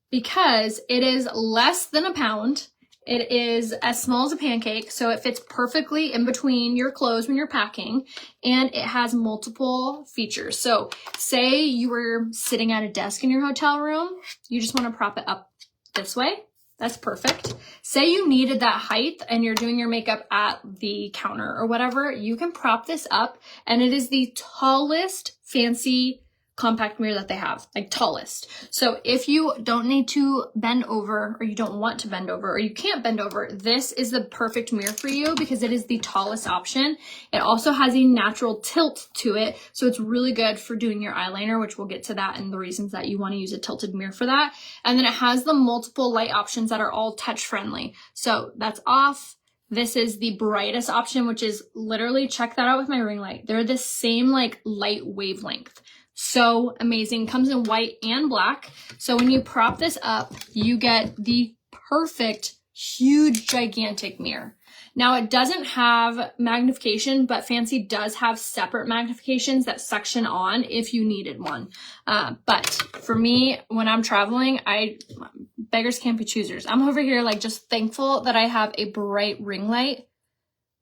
because it is less than a pound. It is as small as a pancake, so it fits perfectly in between your clothes when you're packing, and it has multiple features. So say you were sitting at a desk in your hotel room, you just want to prop it up this way. That's perfect. Say you needed that height and you're doing your makeup at the counter or whatever, you can prop this up, and it is the tallest fancy compact mirror that they have, like tallest. So if you don't need to bend over, or you don't want to bend over, or you can't bend over, this is the perfect mirror for you because it is the tallest option. It also has a natural tilt to it, so it's really good for doing your eyeliner, which we'll get to that and the reasons that you want to use a tilted mirror for that. And then it has the multiple light options that are all touch friendly. So that's off. This is the brightest option, which is literally, check that out with my ring light. They're the same like light wavelength. So amazing. Comes in white and black. So when you prop this up, you get the perfect, huge, gigantic mirror. Now it doesn't have magnification, but fancii does have separate magnifications that suction on if you needed one. But for me, when I'm traveling, beggars can't be choosers. I'm over here like just thankful that I have a bright ring light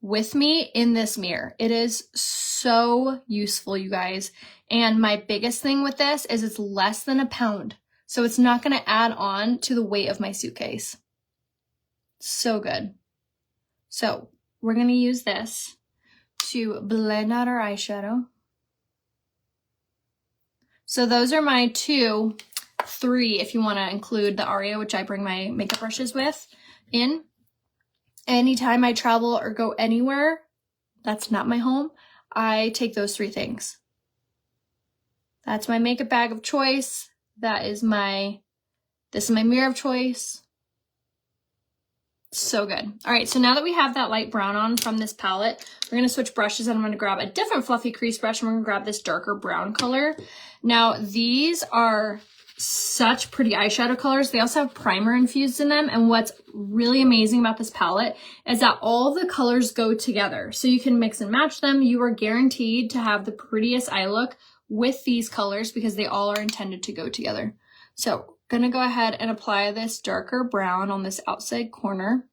with me in this mirror. It is so useful, you guys. And my biggest thing with this is it's less than a pound. So it's not going to add on to the weight of my suitcase. So good. So we're going to use this to blend out our eyeshadow. So those are my 3, if you want to include the Aria, which I bring my makeup brushes with in. Anytime I travel or go anywhere that's not my home, I take those 3 things. That's my makeup bag of choice. This is my mirror of choice. So good. All right, so now that we have that light brown on from this palette, we're going to switch brushes and I'm going to grab a different fluffy crease brush and we're going to grab this darker brown color. Now, these are such pretty eyeshadow colors. They also have primer infused in them, and what's really amazing about this palette is that all the colors go together. So you can mix and match them. You are guaranteed to have the prettiest eye look with these colors because they all are intended to go together. So I'm gonna go ahead and apply this darker brown on this outside corner.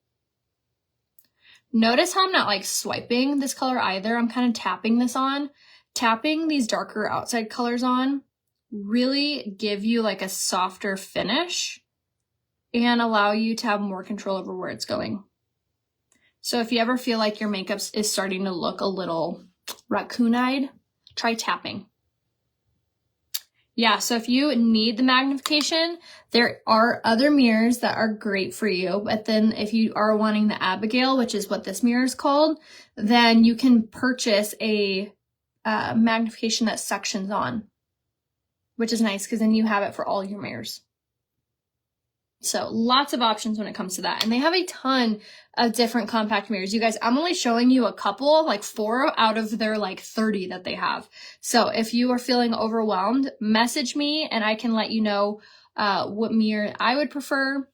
Notice how I'm not like swiping this color either. I'm kind of tapping this on. Tapping these darker outside colors on really give you like a softer finish and allow you to have more control over where it's going. So if you ever feel like your makeup is starting to look a little raccoon-eyed, try tapping. Yeah, so if you need the magnification, there are other mirrors that are great for you. But then if you are wanting the Abigail, which is what this mirror is called, then you can purchase a magnification that sections on, which is nice because then you have it for all your mirrors. So lots of options when it comes to that. And they have a ton of different compact mirrors. You guys, I'm only showing you a couple, like 4 out of their like 30 that they have. So if you are feeling overwhelmed, message me and I can let you know what mirror I would prefer.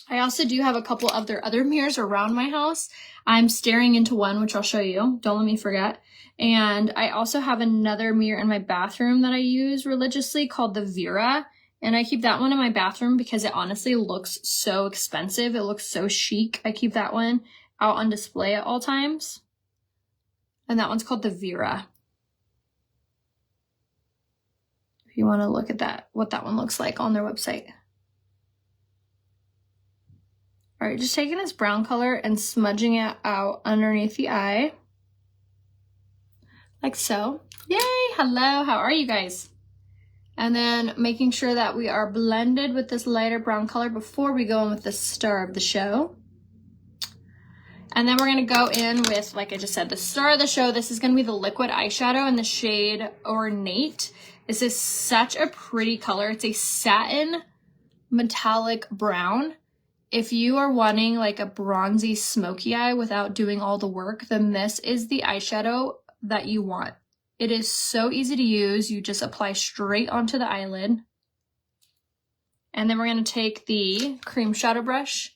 I also do have a couple of their other mirrors around my house. I'm staring into one, which I'll show you. Don't let me forget. And I also have another mirror in my bathroom that I use religiously called the Vera. And I keep that one in my bathroom because it honestly looks so expensive. It looks so chic. I keep that one out on display at all times. And that one's called the Vera. If you want to look at that, what that one looks like on their website. All right, just taking this brown color and smudging it out underneath the eye. Like so. Yay, hello, how are you guys? And then making sure that we are blended with this lighter brown color before we go in with the star of the show. And then we're going to go in with, like I just said, the star of the show. This is going to be the liquid eyeshadow in the shade Ornate. This is such a pretty color. It's a satin metallic brown. If you are wanting like a bronzy smoky eye without doing all the work, then this is the eyeshadow that you want. It is so easy to use. You just apply straight onto the eyelid. And then we're going to take the cream shadow brush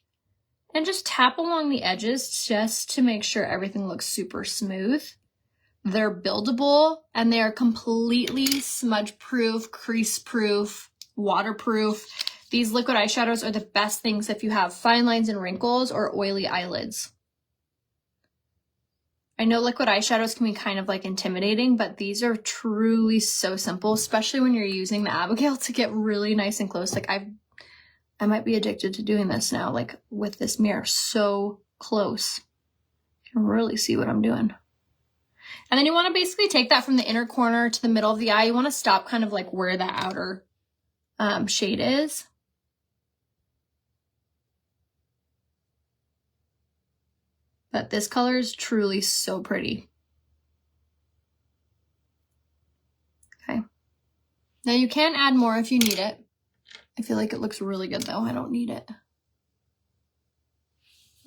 and just tap along the edges just to make sure everything looks super smooth. They're buildable and they are completely smudge proof, crease proof, waterproof. These liquid eyeshadows are the best things if you have fine lines and wrinkles or oily eyelids. I know liquid eyeshadows can be kind of like intimidating, but these are truly so simple, especially when you're using the Abigail to get really nice and close. Like I might be addicted to doing this now, like with this mirror so close. You can really see what I'm doing. And then you want to basically take that from the inner corner to the middle of the eye. You want to stop kind of like where the outer shade is. But this color is truly so pretty. Okay. Now you can add more if you need it. I feel like it looks really good though. I don't need it.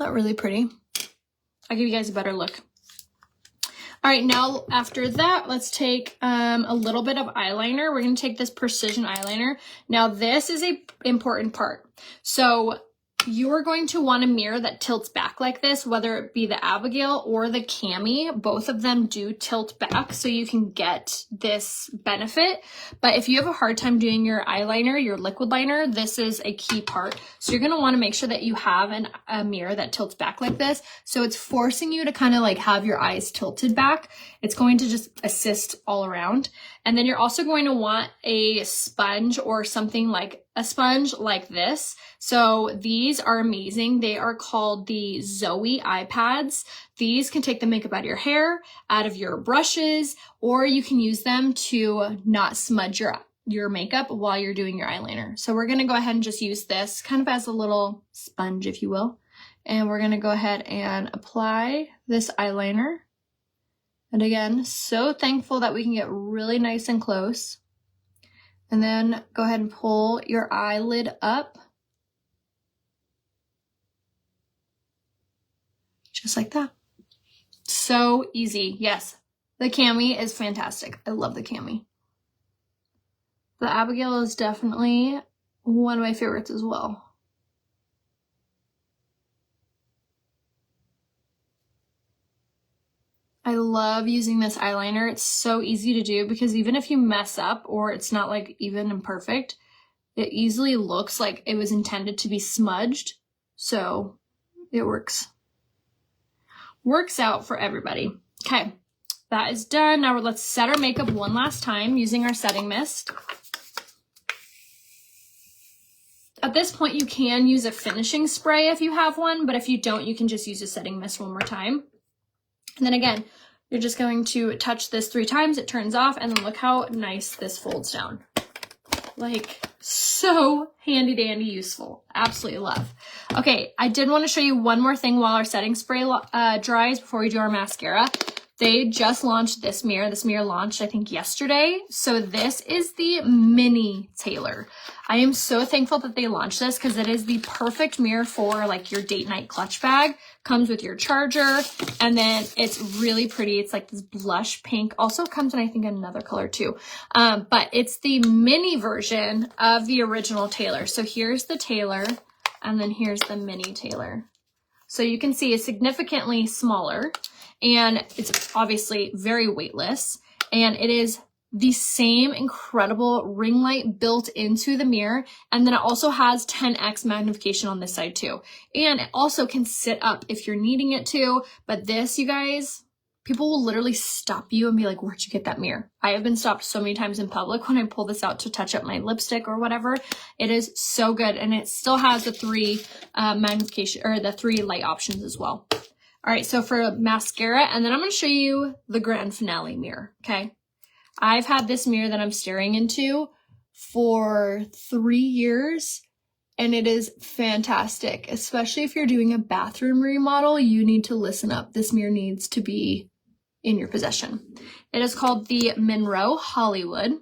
Not really pretty. I'll give you guys a better look. All right, now after that, let's take a little bit of eyeliner. We're going to take this precision eyeliner. Now this is a important part. So you are going to want a mirror that tilts back like this, whether it be the Abigail or the Cami. Both of them do tilt back so you can get this benefit. But if you have a hard time doing your eyeliner, your liquid liner, this is a key part. So you're going to want to make sure that you have a mirror that tilts back like this. So it's forcing you to kind of like have your eyes tilted back. It's going to just assist all around. And then you're also going to want a sponge or something like a sponge like this. So these are amazing. They are called the Zoe eye pads. These can take the makeup out of your hair, out of your brushes, or you can use them to not smudge your makeup while you're doing your eyeliner. So we're going to go ahead and just use this kind of as a little sponge, if you will. And we're going to go ahead and apply this eyeliner. And again, so thankful that we can get really nice and close. And then go ahead and pull your eyelid up. Just like that. So easy. Yes. The cami is fantastic. I love the cami. The Abigail is definitely one of my favorites as well. I love using this eyeliner. It's so easy to do because even if you mess up or it's not like even and perfect, it easily looks like it was intended to be smudged. So it works out for everybody. Okay, that is done. Now let's set our makeup one last time using our setting mist. At this point, you can use a finishing spray if you have one, but if you don't, you can just use a setting mist one more time. And then again, you're just going to touch this 3 times, it turns off, and then look how nice this folds down. Like, so handy dandy useful. Absolutely love. Okay, I did want to show you one more thing while our setting spray dries before we do our mascara. They just launched this mirror. This mirror launched, I think, yesterday. So this is the mini Taylor. I am so thankful that they launched this because it is the perfect mirror for like your date night clutch bag. Comes with your charger, and then it's really pretty. It's like this blush pink. Also comes in, I think, another color too. But it's the mini version of the original Taylor. So here's the Taylor, and then here's the mini Taylor. So you can see it's significantly smaller, and it's obviously very weightless, and it is the same incredible ring light built into the mirror, and then it also has 10x magnification on this side too. And it also can sit up if you're needing it to, but this, you guys, people will literally stop you and be like, where'd you get that mirror? I have been stopped so many times in public when I pull this out to touch up my lipstick or whatever. It is so good, and it still has the 3 magnification, or the 3 light options as well. All right, so for mascara, and then I'm going to show you the grand finale mirror, okay? I've had this mirror that I'm staring into for 3 years, and it is fantastic. Especially if you're doing a bathroom remodel, you need to listen up. This mirror needs to be in your possession. It is called the Monroe Hollywood,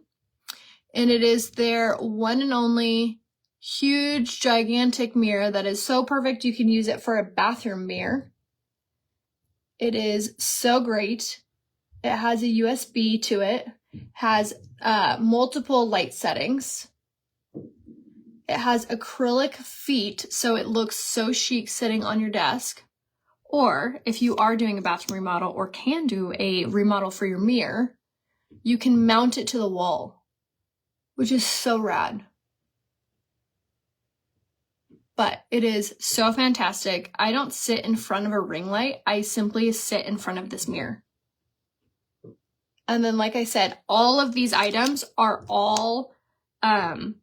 and it is their one and only huge, gigantic mirror that is so perfect you can use it for a bathroom mirror. It is so great. It has a USB to it. Has multiple light settings. It has acrylic feet, so it looks so chic sitting on your desk. Or if you are doing a bathroom remodel or can do a remodel for your mirror, you can mount it to the wall, which is so rad. But it is so fantastic. I don't sit in front of a ring light. I simply sit in front of this mirror. And then, like I said, all of these items are all on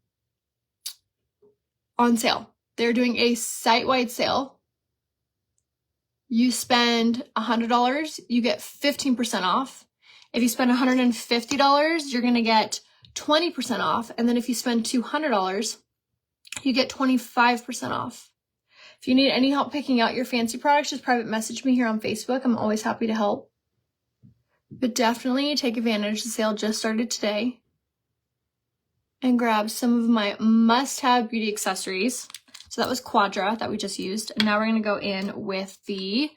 sale. They're doing a site-wide sale. You spend $100, you get 15% off. If you spend $150, you're going to get 20% off. And then if you spend $200, you get 25% off. If you need any help picking out your fancy products, just private message me here on Facebook. I'm always happy to help. But definitely take advantage. The sale just started today. And grab some of my must-have beauty accessories. So that was Quadra that we just used. And now we're going to go in with the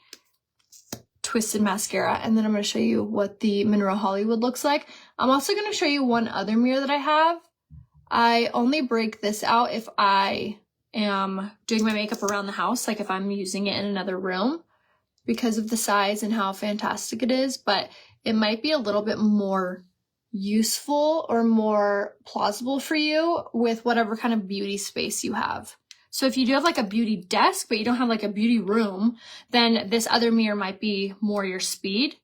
Twisted Mascara. And then I'm going to show you what the Monroe Hollywood looks like. I'm also going to show you one other mirror that I have. I only break this out if I am doing my makeup around the house, like if I'm using it in another room, because of the size and how fantastic it is. But it might be a little bit more useful or more plausible for you with whatever kind of beauty space you have. So if you do have like a beauty desk, but you don't have like a beauty room, then this other mirror might be more your speed.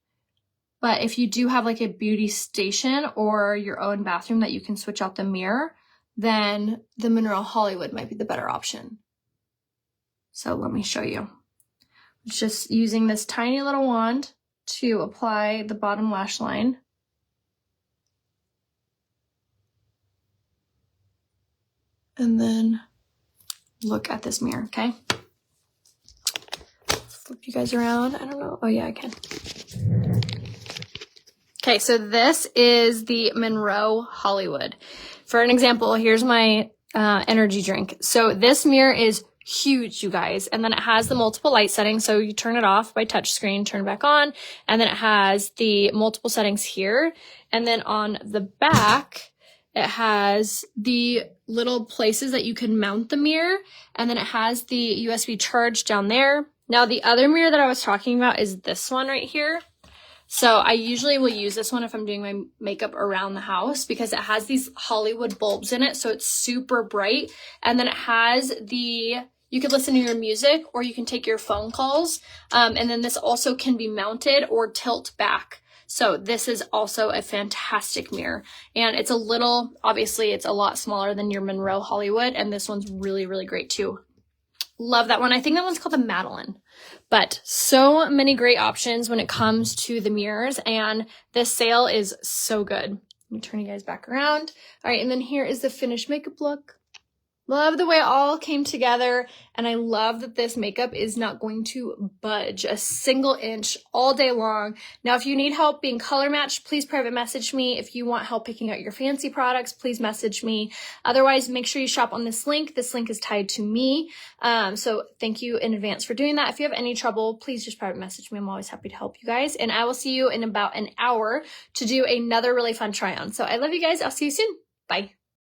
But if you do have like a beauty station or your own bathroom that you can switch out the mirror, then the Monroe Hollywood might be the better option. So let me show you. It's just using this tiny little wand to apply the bottom lash line. And then look at this mirror, okay? Flip you guys around. I don't know. Oh yeah, I can. Okay, so this is the Monroe Hollywood. For an example, here's my energy drink. So this mirror is huge, you guys. And then it has the multiple light settings. So you turn it off by touchscreen, turn it back on. And then it has the multiple settings here. And then on the back, it has the little places that you can mount the mirror. And then it has the USB charge down there. Now, the other mirror that I was talking about is this one right here. So I usually will use this one if I'm doing my makeup around the house because it has these Hollywood bulbs in it. So it's super bright. And then it has you could listen to your music or you can take your phone calls. And then this also can be mounted or tilt back. So this is also a fantastic mirror. And it's obviously it's a lot smaller than your Monroe Hollywood. And this one's really, really great too. Love that one. I think that one's called the Madeline. But so many great options when it comes to the mirrors, and this sale is so good. Let me turn you guys back around. All right, and then here is the finished makeup look. Love the way it all came together, and I love that this makeup is not going to budge a single inch all day long. Now, if you need help being color matched, please private message me. If you want help picking out your fancy products, please message me. Otherwise, make sure you shop on this link. This link is tied to me. So thank you in advance for doing that. If you have any trouble, please just private message me. I'm always happy to help you guys, and I will see you in about an hour to do another really fun try on. So I love you guys. I'll see you soon. Bye.